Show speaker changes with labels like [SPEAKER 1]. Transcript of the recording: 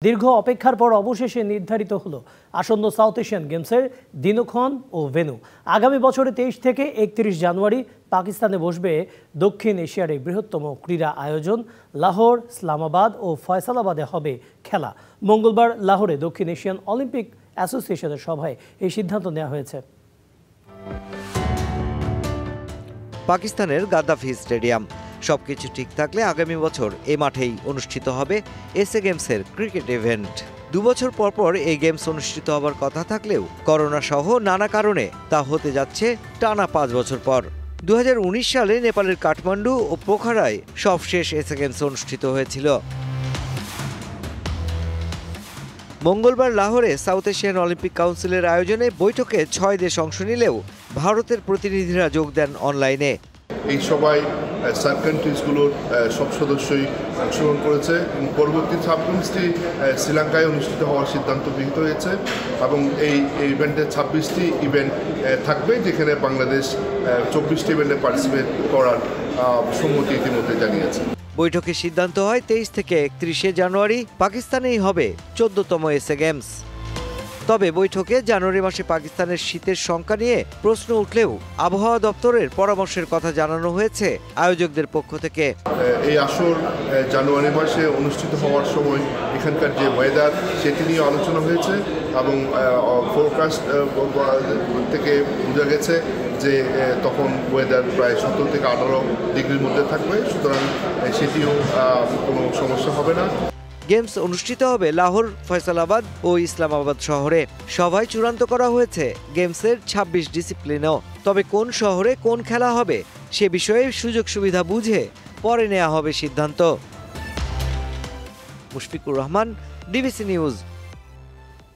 [SPEAKER 1] দীর্ঘ অপেক্ষার পর অবশেষে নির্ধারিত হলো আসন্ন সাউথ এশিয়ান গেমসের দিনক্ষণ ও ভেন্যু। আগামী বছরের 23 থেকে 31 জানুয়ারি পাকিস্তানে বসবে দক্ষিণ এশিয়ার এই বৃহত্তম ক্রীড়া আয়োজন। লাহোর, ইসলামাবাদ ও ফয়সালাবাদে হবে খেলা। মঙ্গলবার লাহোরে দক্ষিণ এশিয়ান অলিম্পিক অ্যাসোসিয়েশনের সভায় এই সিদ্ধান্ত নেওয়া হয়েছে।
[SPEAKER 2] পাকিস্তানের গাদ্দাফি স্টেডিয়াম সবকিছু ঠিক থাকলে আগামী বছর এই মাঠেই অনুষ্ঠিত হবে এসএ গেমসের ক্রিকেট ইভেন্ট। 2 বছর পর পর এই গেমস অনুষ্ঠিত হবার কথা থাকলেও করোনা সহ নানা কারণে তা হতে যাচ্ছে টানা 5 বছর পর। 2019 সালে নেপালের কাঠমান্ডু ও পোখারায় সবশেষ এসএ গেমস অনুষ্ঠিত হয়েছিল। মঙ্গলবার লাহোরে সাউথ এশিয়ান অলিম্পিক কাউন্সিলের আয়োজনে বৈঠকে 6 দেশ অংশ নিলেও ভারতের প্রতিনিধিরা যোগ দেন অনলাইনে।
[SPEAKER 3] এই সবাই সাব কান্ট্রিজগুলোর সব সদস্যই অংশগ্রহণ করেছে এবং পরবর্তী সাব গেমসটি শ্রীলঙ্কায় অনুষ্ঠিত হওয়ার সিদ্ধান্ত গৃহীত হয়েছে এবং এই ইভেন্টে 26টি ইভেন্ট থাকবে, যেখানে বাংলাদেশ 24টি ইভেন্টে পার্টিসিপেট করার সম্মতি ইতিমধ্যে জানিয়েছে।
[SPEAKER 2] বৈঠকে সিদ্ধান্ত হয় 23 থেকে 31 জানুয়ারি পাকিস্তানেই হবে 14তম এসএ গেমস। তবে বৈঠকে জানুয়ারি মাসে পাকিস্তানের শীতের সংখ্যা নিয়ে প্রশ্ন উঠলেও আবহাওয়া দপ্তরের পরামর্শের কথা জানানো হয়েছে আয়োজকদের পক্ষ থেকে।
[SPEAKER 3] এই আসর জানুয়ারি মাসে অনুষ্ঠিত হওয়ার সময় এখানকার যে ওয়েদার সেটি নিয়ে আলোচনা হয়েছে এবং ফোরকাস্ট থেকে বোঝা গেছে যে তখন ওয়েদার প্রায় 17 থেকে 18 ডিগ্রির মধ্যে থাকবে, সুতরাং সেটিও কোনো সমস্যা হবে না।
[SPEAKER 2] গেমস অনুষ্ঠিত হবে লাহোর, ফয়সালাবাদ ও ইসলামাবাদ শহরে। সভায় চূড়ান্ত করা হয়েছে গেমসের 26 ডিসিপ্লিনও। তবে কোন শহরে কোন খেলা হবে সে বিষয়ে সুযোগ সুবিধা বুঝে পরে নেওয়া হবে সিদ্ধান্ত। Mushfiqur Rahman, DBC news.